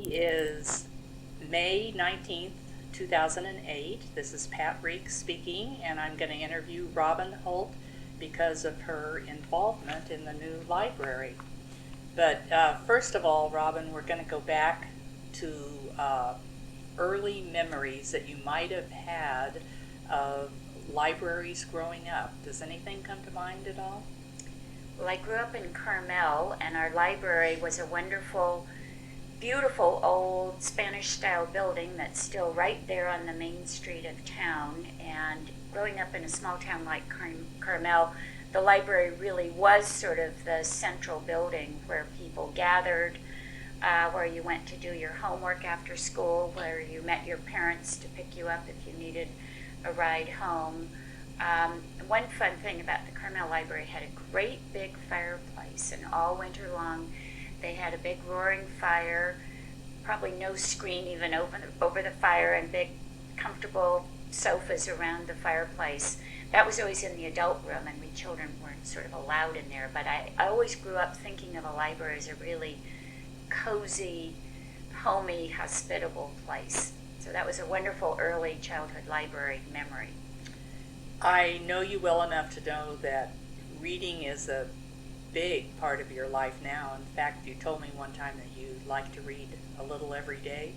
Is May 19th, 2008. This is Pat Riegg speaking, and I'm going to interview Robin Holt because of her involvement in the new library. But first of all, Robin, we're going to go back to early memories that you might have had of libraries growing up. Does anything come to mind at all? Well, I grew up in Carmel, and our library was a wonderful, beautiful old Spanish-style building that's still right there on the main street of town. And growing up in a small town like Carmel, the library really was sort of the central building where people gathered, where you went to do your homework after school, where you met your parents to pick you up if you needed a ride home. One fun thing about the Carmel Library had a great big fireplace, and all winter long they had a big roaring fire, probably no screen even over the fire, and big comfortable sofas around the fireplace. That was always in the adult room, and we children weren't sort of allowed in there, but I always grew up thinking of a library as a really cozy, homey, hospitable place. So that was a wonderful early childhood library memory. I know you well enough to know that reading is a big part of your life now. In fact, you told me one time that you like to read a little every day.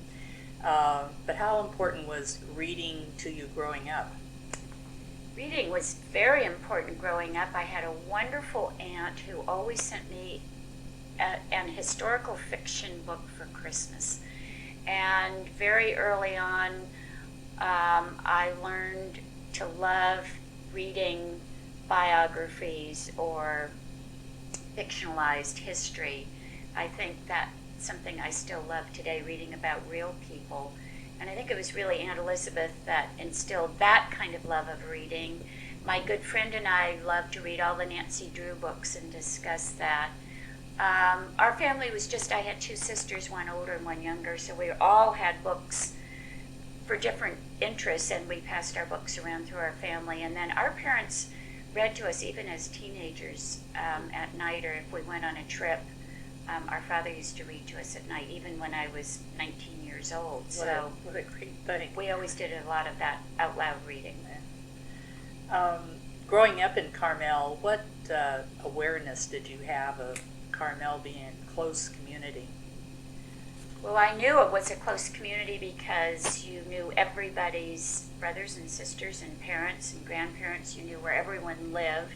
But how important was reading to you growing up? Reading was very important growing up. I had a wonderful aunt who always sent me an historical fiction book for Christmas. And very early on, I learned to love reading biographies or fictionalized history. I think that's something I still love today, reading about real people. And I think it was really Aunt Elizabeth that instilled that kind of love of reading. My good friend and I loved to read all the Nancy Drew books and discuss that. Our family was I had two sisters, one older and one younger, so we all had books for different interests, and we passed our books around through our family. And then our parents read to us even as teenagers at night, or if we went on a trip. Our father used to read to us at night, even when I was 19 years old. What a great thing. We always did a lot of that out loud reading. Growing up in Carmel, what awareness did you have of Carmel being a close community? Well, I knew it was a close community because you knew everybody's brothers and sisters and parents and grandparents. You knew where everyone lived.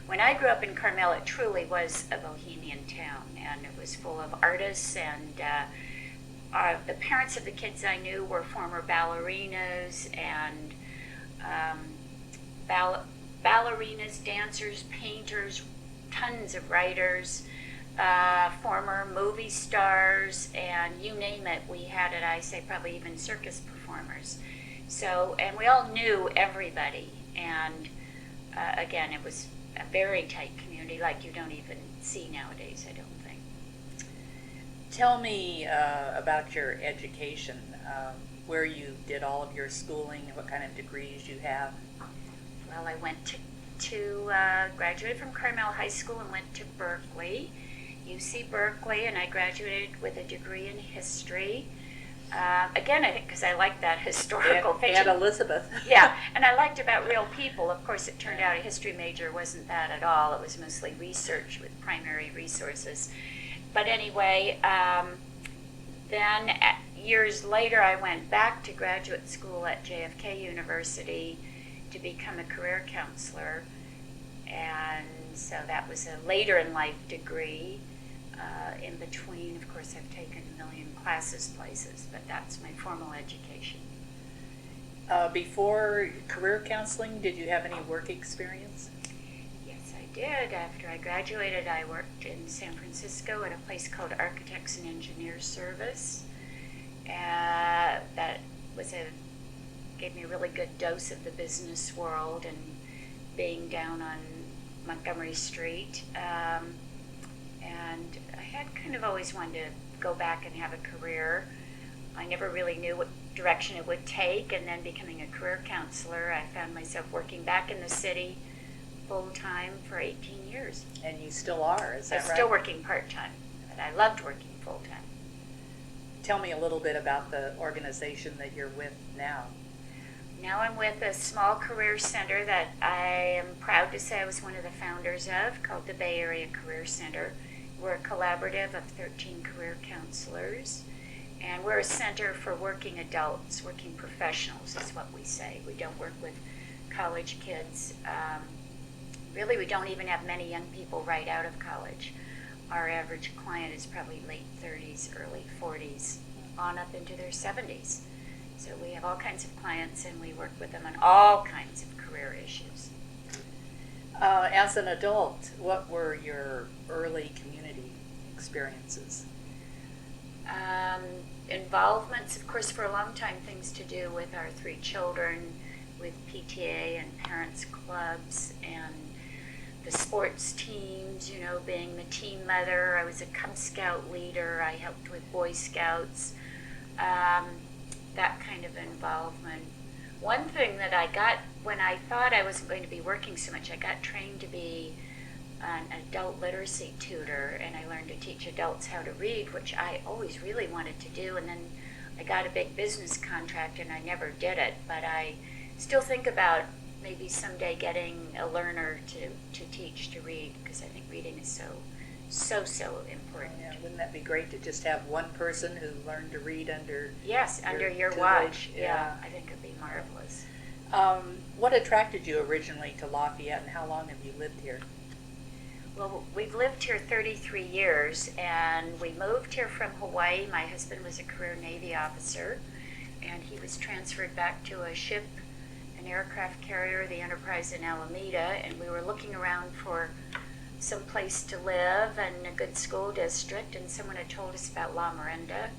When I grew up in Carmel, it truly was a bohemian town, and it was full of artists, and the parents of the kids I knew were former ballerinas and ballerinas, dancers, painters, tons of writers, former movie stars, and you name it, we had it. I say probably even circus performers. So, and we all knew everybody, and again, it was a very tight community like you don't even see nowadays, I don't think. Tell me about your education, where you did all of your schooling and what kind of degrees you have. Well, I went to graduated from Carmel High School and went to Berkeley, UC Berkeley, and I graduated with a degree in history. Again, I think because I liked that historical fiction. Aunt Elizabeth. Yeah, and I liked about real people. Of course, it turned out a history major wasn't that at all. It was mostly research with primary resources. But anyway, then years later, I went back to graduate school at JFK University to become a career counselor. And so that was a later in life degree. In between, of course, I've taken a million classes places, but that's my formal education. Before career counseling, did you have any work experience? Yes, I did. After I graduated, I worked in San Francisco at a place called Architects and Engineers Service. That gave me a really good dose of the business world and being down on Montgomery Street. And I had kind of always wanted to go back and have a career. I never really knew what direction it would take, and then becoming a career counselor, I found myself working back in the city full-time for 18 years. And you still are, is that right? I'm still working part-time, but I loved working full-time. tell me a little bit about the organization that you're with now. Now I'm with a small career center that I am proud to say I was one of the founders of, called the Bay Area Career Center. We're a collaborative of 13 career counselors, and we're a center for working adults, working professionals is what we say. We don't work with college kids. Really, we don't even have many young people right out of college. Our average client is probably late 30s, early 40s, on up into their 70s. So we have all kinds of clients, and we work with them on all kinds of career issues. As an adult, what were your early community experiences? Involvements, of course, for a long time, things to do with our 3 children, with PTA and parents clubs and the sports teams, you know, being the team mother. I was a Cub Scout leader. I helped with Boy Scouts. That kind of involvement. One thing that I got when I thought I wasn't going to be working so much, I got trained to be an adult literacy tutor, and I learned to teach adults how to read, which I always really wanted to do. And then I got a big business contract and I never did it, but I still think about maybe someday getting a learner to teach to read, because I think reading is so important. Yeah, wouldn't that be great to just have one person who learned to read under under your tutelage? watch. Yeah. I think it'd be marvelous. What attracted you originally to Lafayette, and how long have you lived here? Well, we've lived here 33 years, and we moved here from Hawaii. My husband was a career Navy officer, and he was transferred back to a ship, an aircraft carrier, the Enterprise in Alameda, and we were looking around for some place to live and a good school district, and someone had told us about La Miranda.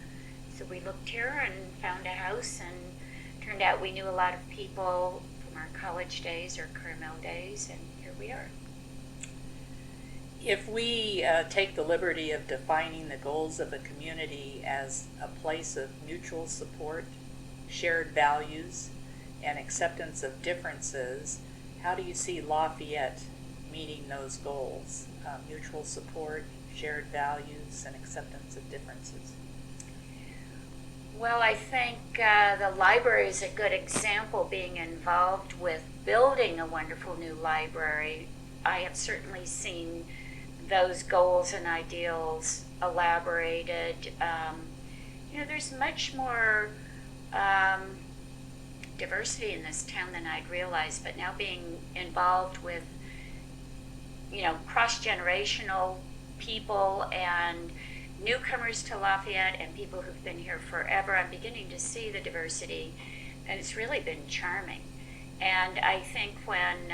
So we looked here and found a house, and turned out we knew a lot of people from our college days or Carmel days, and here we are. If we take the liberty of defining the goals of a community as a place of mutual support, shared values, and acceptance of differences, how do you see Lafayette meeting those goals? Mutual support, shared values, and acceptance of differences. Well, I think the library is a good example, being involved with building a wonderful new library. I have certainly seen those goals and ideals elaborated. There's much more diversity in this town than I'd realized, but now being involved with, cross-generational people and newcomers to Lafayette and people who've been here forever, I'm beginning to see the diversity, and it's really been charming. And I think when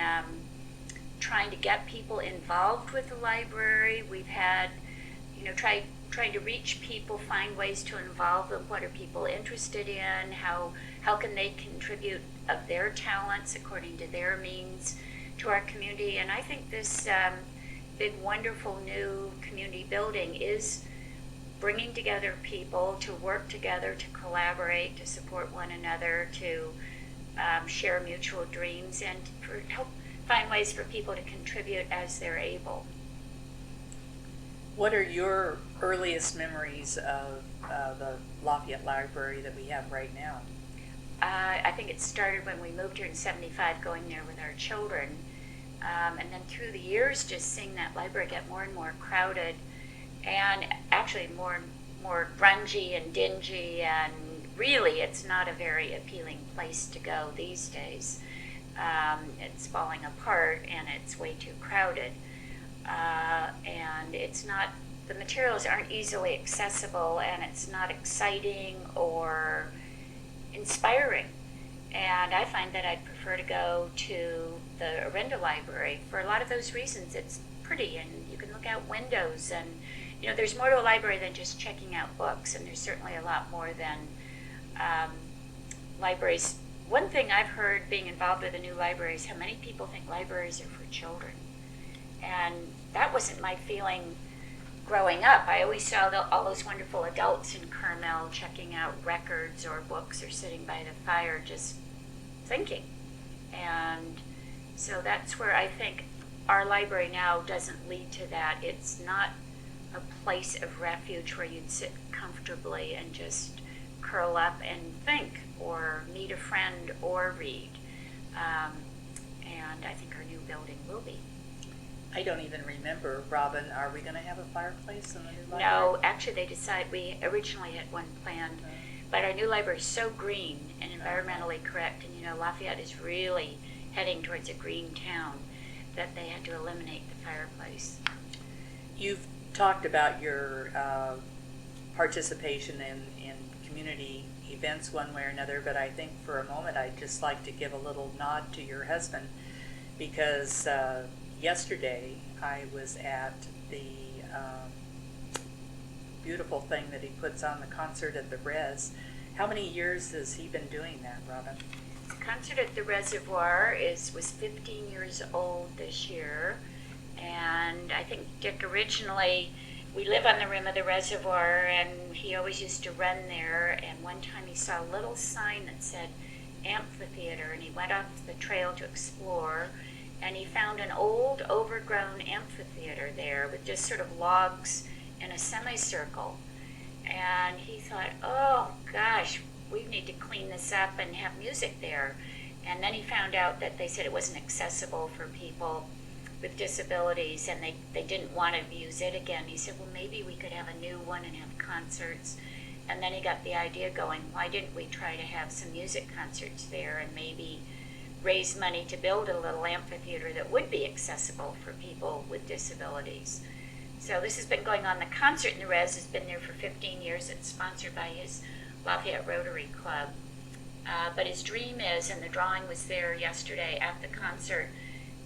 trying to get people involved with the library, we've had, trying to reach people, find ways to involve them. What are people interested in? How can they contribute of their talents according to their means to our community? And I think this big, wonderful new community building is bringing together people to work together, to collaborate, to support one another, to share mutual dreams, and help find ways for people to contribute as they're able. What are your earliest memories of the Lafayette Library that we have right now? I think it started when we moved here in '75, going there with our children. And then through the years, just seeing that library get more and more crowded, and actually more and more grungy and dingy, and really it's not a very appealing place to go these days. It's falling apart, and it's way too crowded. And the materials aren't easily accessible, and it's not exciting or inspiring. And I find that I'd prefer to go to the Orenda Library. For a lot of those reasons, it's pretty, and you can look out windows, and there's more to a library than just checking out books, and there's certainly a lot more than libraries. One thing I've heard being involved with a new library is how many people think libraries are for children. And that wasn't my feeling growing up. I always saw all those wonderful adults in Carmel checking out records or books or sitting by the fire just thinking. And so that's where I think our library now doesn't lead to that. It's not a place of refuge where you'd sit comfortably and just curl up and think or meet a friend or read. And I think our new building will be. I don't even remember, Robin, are we going to have a fireplace in the new library? No, actually they decided, we originally had one planned, but our new library is so green and environmentally correct, and you know, Lafayette is really heading towards a green town, that they had to eliminate the fireplace. You've talked about your participation in community events one way or another, but I think for a moment I'd just like to give a little nod to your husband, because yesterday I was at the beautiful thing that he puts on, the concert at the Res. How many years has he been doing that, Robin? The concert at the Reservoir was 15 years old this year, and I think Dick originally, we live on the rim of the reservoir, and he always used to run there, and one time he saw a little sign that said amphitheater, and he went off the trail to explore, and he found an old overgrown amphitheater there with just sort of logs in a semicircle. And he thought, oh gosh, we need to clean this up and have music there. And then he found out that they said it wasn't accessible for people with disabilities, and they didn't want to use it again. He said, well, maybe we could have a new one and have concerts. And then he got the idea going, why didn't we try to have some music concerts there and maybe raise money to build a little amphitheater that would be accessible for people with disabilities. So this has been going on. The concert in the Res has been there for 15 years. It's sponsored by his Lafayette Rotary Club. But his dream is, and the drawing was there yesterday at the concert,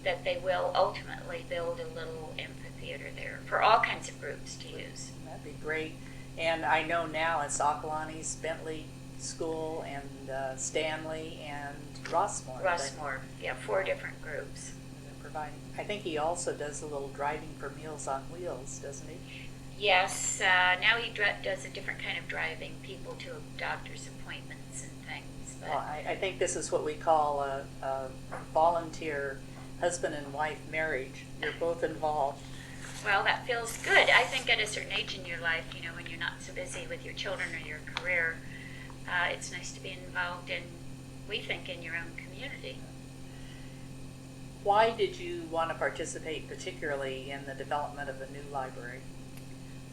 that they will ultimately build a little amphitheater there for all kinds of groups to use. That'd be great. And I know now it's Akalani's Bentley School and Stanley and Rossmore. Rossmore, yeah, 4 different groups. Providing. I think he also does a little driving for Meals on Wheels, doesn't he? Yes, now he does a different kind of driving people to doctor's appointments and things. But Well, I think this is what we call a volunteer husband and wife marriage. You're both involved. well, that feels good. I think at a certain age in your life, you know, when you're not so busy with your children or your career, it's nice to be involved in, we think, in your own community. Why did you want to participate particularly in the development of the new library?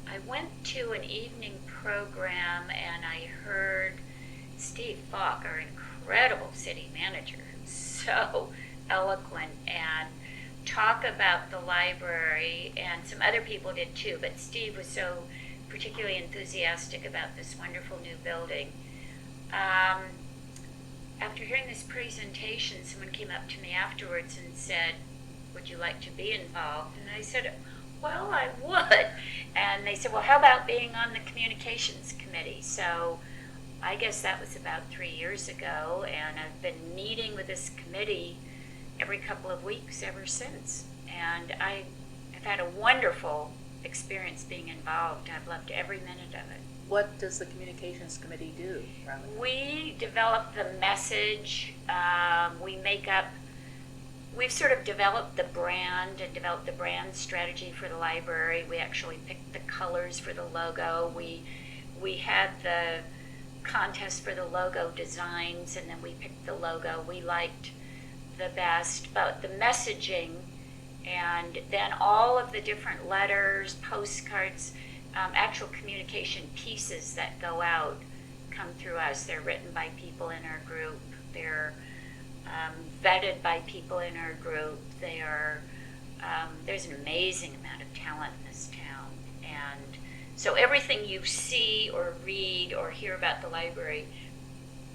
I went to an evening program and I heard Steve Falk, our incredible city manager, who's so eloquent, and talk about the library, and some other people did too, but Steve was so particularly enthusiastic about this wonderful new building. After hearing this presentation, someone came up to me afterwards and said, would you like to be involved? And I said, well, I would. And they said, well, how about being on the communications committee? So I guess that was about 3 years ago, and I've been meeting with this committee every couple of weeks ever since. And I've had a wonderful experience being involved. I've loved every minute of it. What does the communications committee do, Robin? We develop the message. We've sort of developed the brand and developed the brand strategy for the library. We actually picked the colors for the logo. We had the contest for the logo designs, and then we picked the logo we liked the best. But the messaging, and then all of the different letters, postcards, actual communication pieces that go out come through us. They're written by people in our group. They're vetted by people in our group. They are, there's an amazing amount of talent in this town. And so everything you see or read or hear about the library,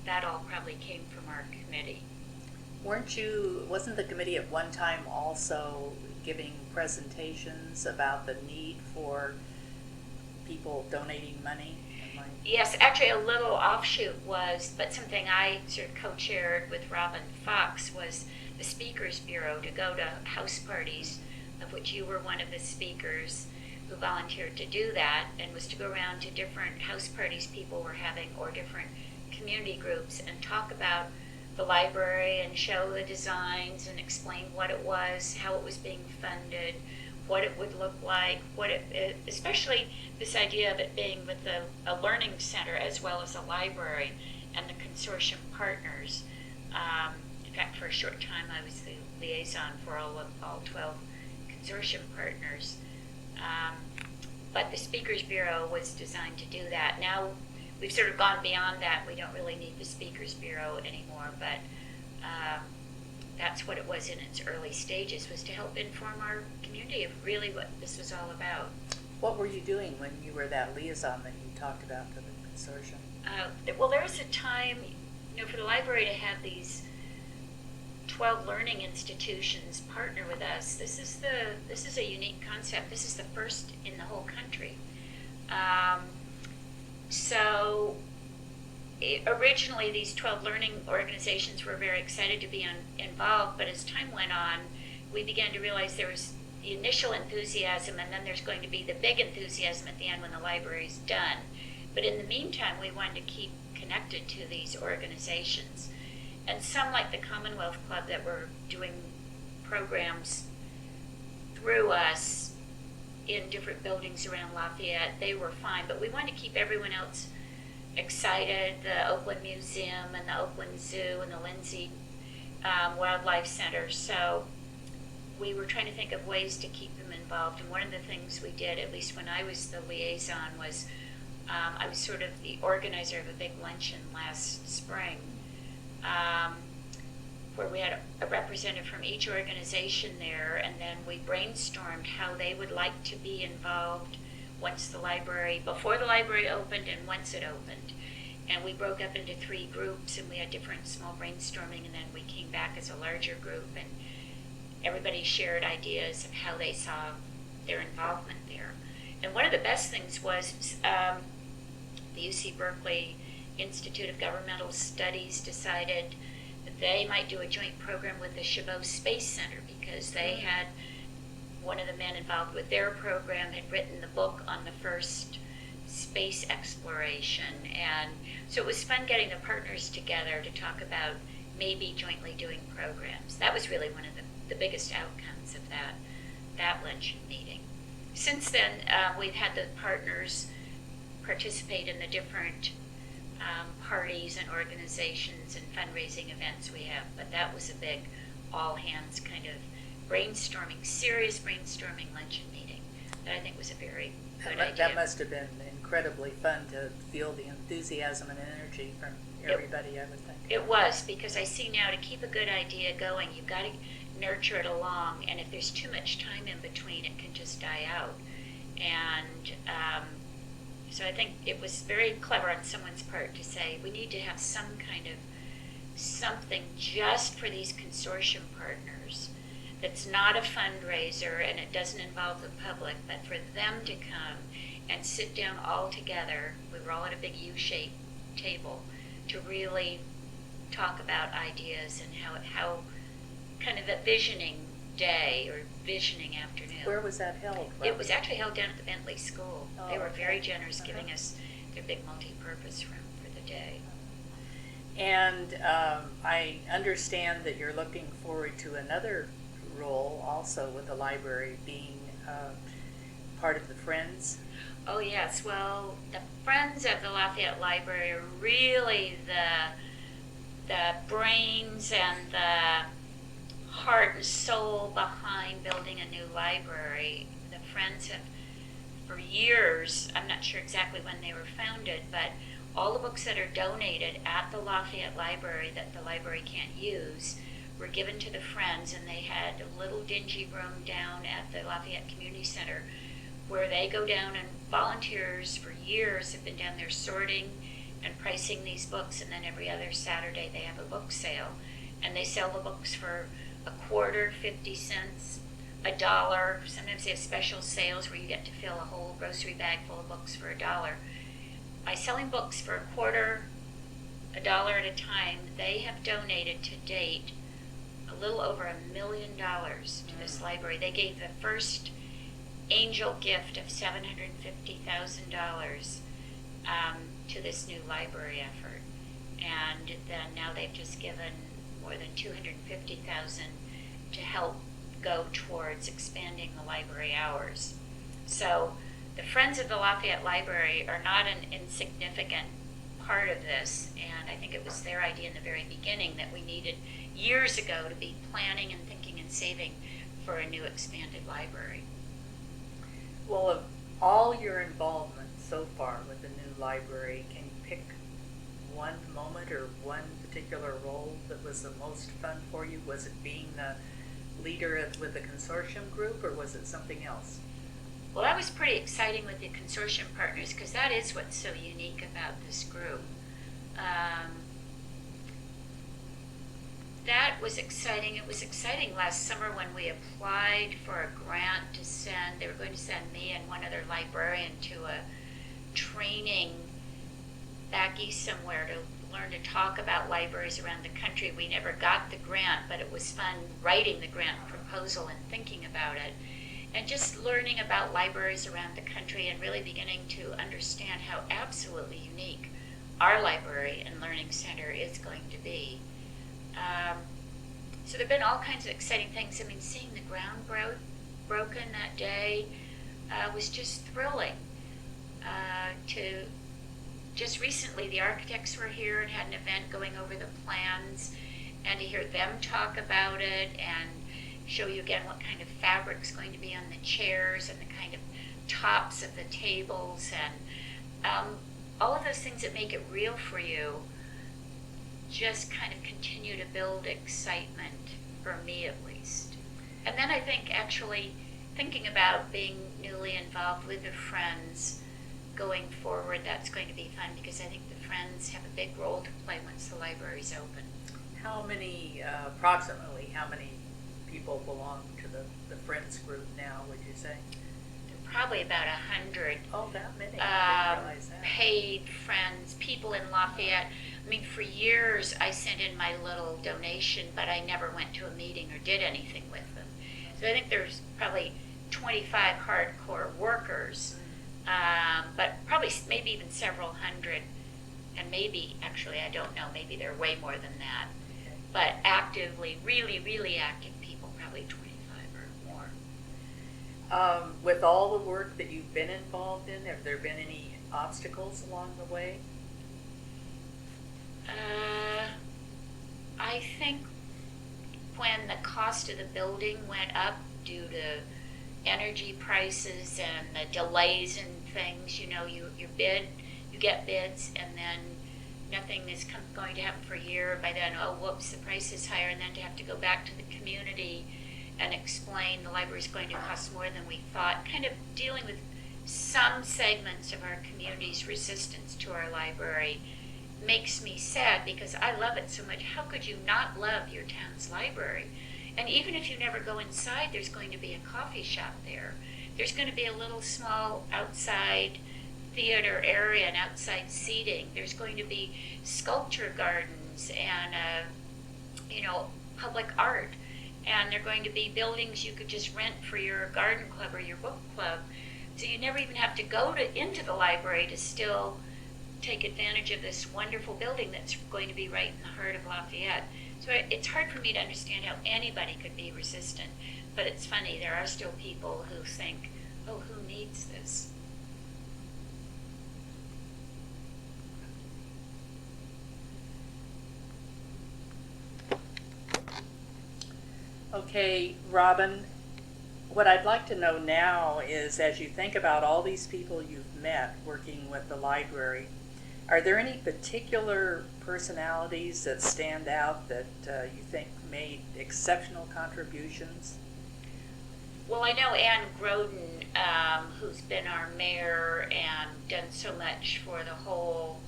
that all probably came from our committee. Wasn't the committee at one time also giving presentations about the need for people donating money? Yes, actually a little offshoot was, but something I sort of co-chaired with Robin Fox was the Speakers Bureau, to go to house parties, of which you were one of the speakers who volunteered to do that, and was to go around to different house parties people were having or different community groups and talk about the library and show the designs and explain what it was, how it was being funded, what it would look like, especially this idea of it being with a learning center as well as a library and the consortium partners. In fact, for a short time, I was the liaison for all 12 consortium partners. But the Speakers Bureau was designed to do that. Now we've sort of gone beyond that. We don't really need the Speakers Bureau anymore, but that's what it was in its early stages, was to help inform our community of really what this was all about. What were you doing when you were that liaison that you talked about to the consortium? Well, there was a time, for the library to have these 12 learning institutions partner with us. This is a unique concept. This is the first in the whole country. Originally, these 12 learning organizations were very excited to be involved, but as time went on, we began to realize there was the initial enthusiasm, and then there's going to be the big enthusiasm at the end when the library's done. But in the meantime, we wanted to keep connected to these organizations. And some, like the Commonwealth Club, that were doing programs through us in different buildings around Lafayette, they were fine. But we wanted to keep everyone else excited, the Oakland Museum and the Oakland Zoo and the Lindsay Wildlife Center. So we were trying to think of ways to keep them involved. And one of the things we did, at least when I was the liaison, was I was sort of the organizer of a big luncheon last spring, where we had a representative from each organization there, and then we brainstormed how they would like to be involved before the library opened and once it opened. And we broke up into 3 groups, and we had different small brainstorming, and then we came back as a larger group, and everybody shared ideas of how they saw their involvement there. And one of the best things was the UC Berkeley Institute of Governmental Studies decided that they might do a joint program with the Chabot Space Center, because they had, one of the men involved with their program had written the book on the first space exploration. And so it was fun getting the partners together to talk about maybe jointly doing programs. That was really one of the biggest outcomes of that luncheon meeting. Since then, we've had the partners participate in the different parties and organizations and fundraising events we have, but that was a big all-hands kind of serious brainstorming luncheon meeting that I think was a very good idea. That must have been incredibly fun to feel the enthusiasm and energy from everybody, I would think. It was, because I see now, to keep a good idea going, you've got to nurture it along, and if there's too much time in between, it can just die out. And so I think it was very clever on someone's part to say, we need to have some kind of something just for these consortium partners that's not a fundraiser and it doesn't involve the public, but for them to come and sit down all together. We were all at a big U-shaped table to really talk about ideas and how kind of a visioning day or visioning afternoon. Where was that held? It was actually held down at the Bentley School. Oh, they were okay. very generous, giving us their big multi-purpose room for the day. And I understand that you're looking forward to another role also with the library, being part of the Friends. Oh yes, well, the Friends of the Lafayette Library are really the brains and the heart and soul behind building a new library. The Friends have, for years, I'm not sure exactly when they were founded, but all the books that are donated at the Lafayette Library that the library can't use were given to the Friends, and they had a little dingy room down at the Lafayette Community Center where they go down, and volunteers for years have been down there sorting and pricing these books, and then every other Saturday they have a book sale, and they sell the books for a quarter, 50 cents, $1. Sometimes they have special sales where you get to fill a whole grocery bag full of books for $1. By selling books for a quarter, $1 at a time, they have donated to date a little over $1 million to this library. They gave the first angel gift of $750,000 to this new library effort, and then now they've just given more than $250,000 to help go towards expanding the library hours. So the Friends of the Lafayette Library are not an insignificant part of this, and I think it was their idea in the very beginning that we needed years ago to be planning and thinking and saving for a new expanded library. Well, of all your involvement so far with the new library, can you pick one moment or one particular role that was the most fun for you? Was it being the leader with the consortium group, or was it something else? Well, that was pretty exciting with the consortium partners, because that is what's so unique about this group. That was exciting. It was exciting last summer when we applied for a grant to send, they were going to send me and one other librarian to a training back east somewhere to learn to talk about libraries around the country. We never got the grant, but it was fun writing the grant proposal and thinking about it. And just learning about libraries around the country and really beginning to understand how absolutely unique our library and learning center is going to be. So there have been all kinds of exciting things. I mean, seeing the ground broken that day was just thrilling. Just recently, the architects were here and had an event going over the plans, and to hear them talk about it and show you again what kind of fabric's going to be on the chairs and the kind of tops of the tables and all of those things that make it real for you just kind of continue to build excitement, for me at least. And then I think actually thinking about being newly involved with the Friends going forward, that's going to be fun, because I think the Friends have a big role to play once the library's open. How many, approximately, how many people belong to the Friends group now, would you say? Probably about 100. Oh, that many. I didn't realize that. Paid Friends, people in Lafayette. I mean, for years I sent in my little donation, but I never went to a meeting or did anything with them. So I think there's probably 25 hardcore workers, but probably maybe even several hundred, and maybe, actually, I don't know, maybe there are way more than that. Okay. But actively, really, really active people, probably 25 or more. With all the work that you've been involved in, have there been any obstacles along the way? I think when the cost of the building went up due to energy prices and the delays and things, you know, you get bids, and then nothing is going to happen for a year. By then, oh, whoops, the price is higher, and then to have to go back to the community and explain the library's going to cost more than we thought, kind of dealing with some segments of our community's resistance to our library makes me sad, because I love it so much. How could you not love your town's library? And even if you never go inside, there's going to be a coffee shop there. There's going to be a little small outside theater area and outside seating. There's going to be sculpture gardens and, public art. And there are going to be buildings you could just rent for your garden club or your book club. So you never even have to go into the library to still take advantage of this wonderful building that's going to be right in the heart of Lafayette. So it's hard for me to understand how anybody could be resistant, but it's funny, there are still people who think, oh, who needs this? Okay, Robin, what I'd like to know now is, as you think about all these people you've met working with the library, are there any particular personalities that stand out that you think made exceptional contributions? Well, I know Ann Groden, who's been our mayor and done so much for the whole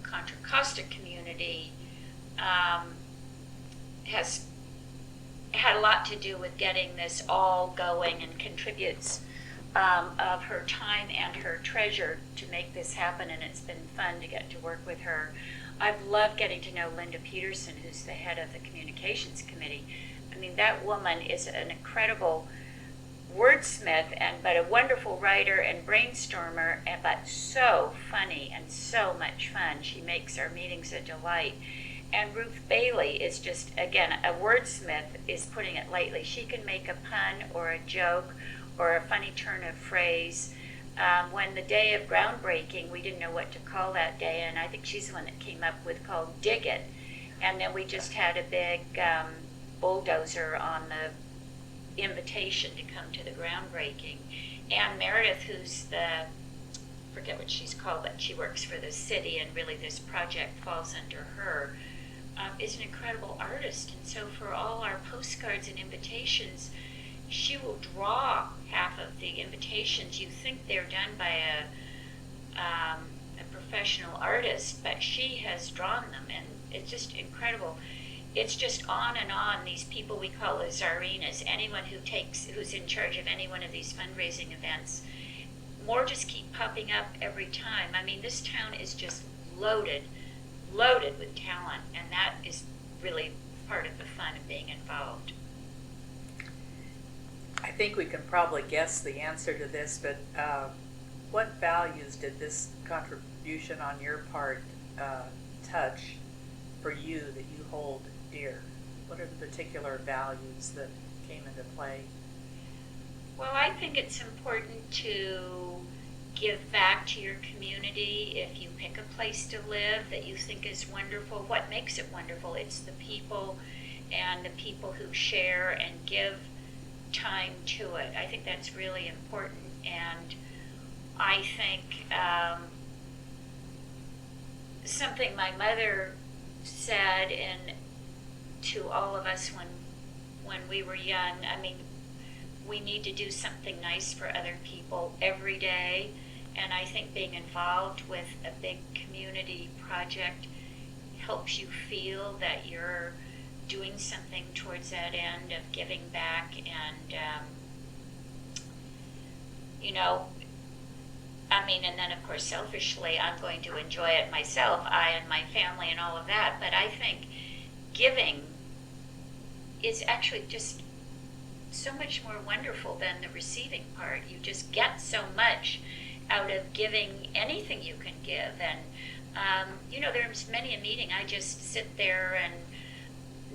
Contra Costa community, has had a lot to do with getting this all going, and contributes of her time and her treasure to make this happen, and it's been fun to get to work with her. I've loved getting to know Linda Peterson, who's the head of the communications committee. I mean, that woman is an incredible wordsmith, but a wonderful writer and brainstormer, but so funny and so much fun. She makes our meetings a delight. And Ruth Bailey is just, again, a wordsmith, is putting it lightly. She can make a pun or a joke or a funny turn of phrase. When the day of groundbreaking, we didn't know what to call that day, and I think she's the one that came up with called Dig It. And then we just had a big bulldozer on the invitation to come to the groundbreaking. Ann Meredith, who's the, forget what she's called, but she works for the city, and really this project falls under her, is an incredible artist. And so for all our postcards and invitations, she will draw half of the invitations. You think they're done by a professional artist, but she has drawn them, and it's just incredible. It's just on and on. These people we call the czarinas, anyone who's in charge of any one of these fundraising events, more just keep popping up every time. I mean, this town is just loaded with talent, and that is really part of the fun of being involved. I think we can probably guess the answer to this, but what values did this contribution on your part touch for you that you hold dear? What are the particular values that came into play? Well, I think it's important to give back to your community. If you pick a place to live that you think is wonderful, what makes it wonderful? It's the people, and the people who share and give time to it. I think that's really important. And I think something my mother said to all of us when we were young, I mean, we need to do something nice for other people every day. And I think being involved with a big community project helps you feel that you're doing something towards that end of giving back. And I mean, and then of course selfishly I'm going to enjoy it myself, I and my family and all of that, but I think giving is actually just so much more wonderful than the receiving part. You just get so much out of giving anything you can give. And there's many a meeting I just sit there and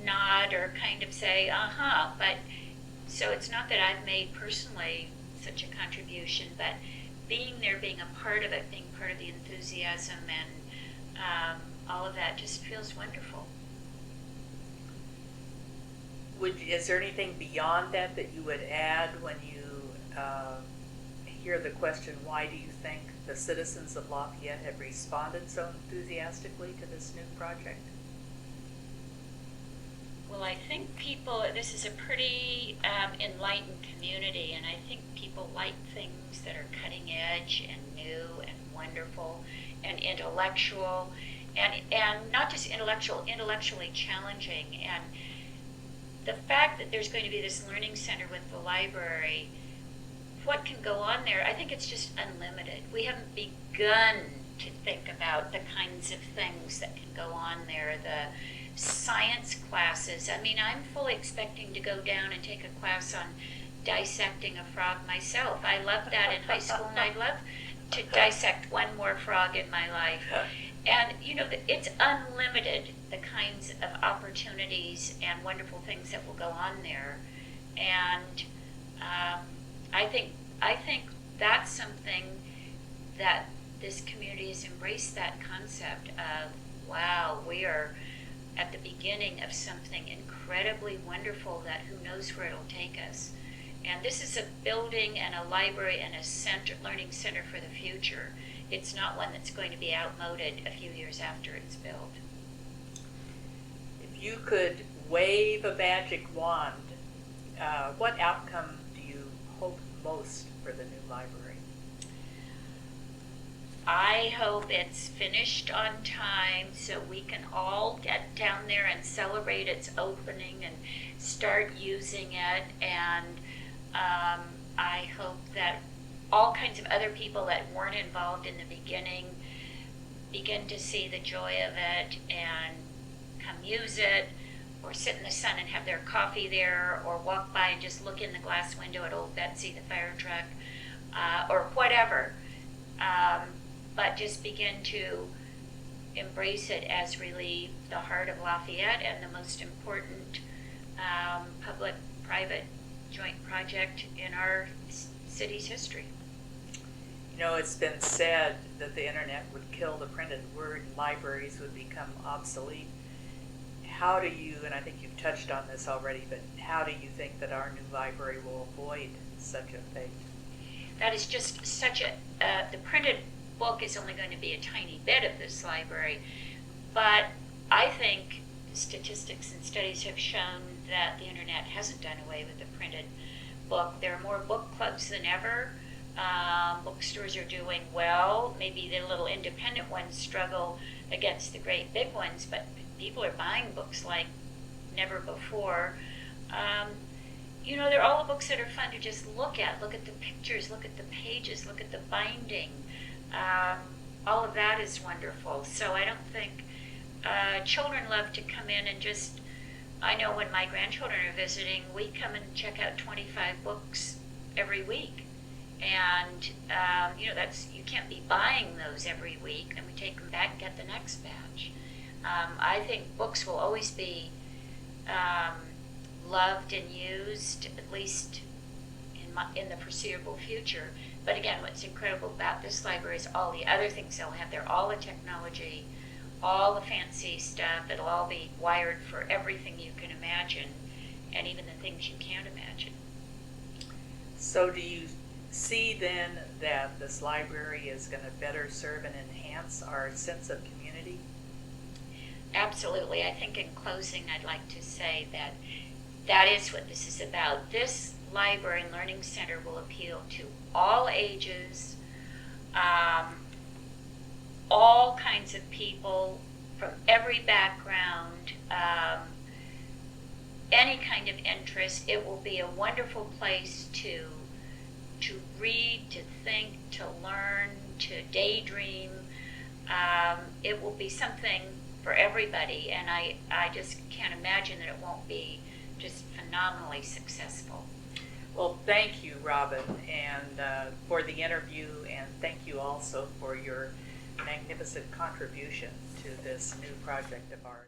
nod or kind of say but so it's not that I've made personally such a contribution, but being there, being a part of it, being part of the enthusiasm and all of that just feels wonderful. Is there anything beyond that you would add when you hear the question, why do you think the citizens of Lafayette have responded so enthusiastically to this new project? Well, I think this is a pretty enlightened community, and I think people like things that are cutting edge and new and wonderful and intellectual, and not just intellectually challenging. And the fact that there's going to be this learning center with the library, what can go on there, I think it's just unlimited. We haven't begun to think about the kinds of things that can go on there. The science classes, I mean, I'm fully expecting to go down and take a class on dissecting a frog myself. I loved that in high school, and I'd love to dissect one more frog in my life. And it's unlimited, the kinds of opportunities and wonderful things that will go on there. And I think that's something that this community has embraced, that concept of, wow, we are at the beginning of something incredibly wonderful that who knows where it'll take us. And this is a building and a library and a learning center for the future. It's not one that's going to be outmoded a few years after it's built. If you could wave a magic wand, what outcome do you hope most for the new library? I hope it's finished on time so we can all get down there and celebrate its opening and start using it. And I hope that all kinds of other people that weren't involved in the beginning begin to see the joy of it and come use it, or sit in the sun and have their coffee there, or walk by and just look in the glass window at old Betsy the fire truck, or whatever. But just begin to embrace it as really the heart of Lafayette and the most important public-private joint project in our city's history. You know, it's been said that the internet would kill the printed word and libraries would become obsolete. How do you, and I think you've touched on this already, but how do you think that our new library will avoid such a fate? That is just such a, the printed book is only going to be a tiny bit of this library, but I think statistics and studies have shown that the internet hasn't done away with the printed book. There are more book clubs than ever. Bookstores are doing well. Maybe the little independent ones struggle against the great big ones, but people are buying books like never before. You know, they're all the books that are fun to just look at. Look at the pictures, look at the pages, look at the binding. All of that is wonderful. So I don't think children love to come in and just, I know when my grandchildren are visiting, we come and check out 25 books every week. And, you know, you can't be buying those every week, and we take them back and get the next batch. I think books will always be loved and used, at least in the foreseeable future. But again, what's incredible about this library is all the other things they'll have there, all the technology, all the fancy stuff. It'll all be wired for everything you can imagine, and even the things you can't imagine. So do you see then that this library is going to better serve and enhance our sense of community? Absolutely. I think in closing, I'd like to say that that is what this is about. This library and learning center will appeal to all ages, all kinds of people from every background, any kind of interest. It will be a wonderful place to read, to think, to learn, to daydream. It will be something for everybody, and I just can't imagine that it won't be just phenomenally successful. Well, thank you, Robin, and for the interview, and thank you also for your magnificent contribution to this new project of ours.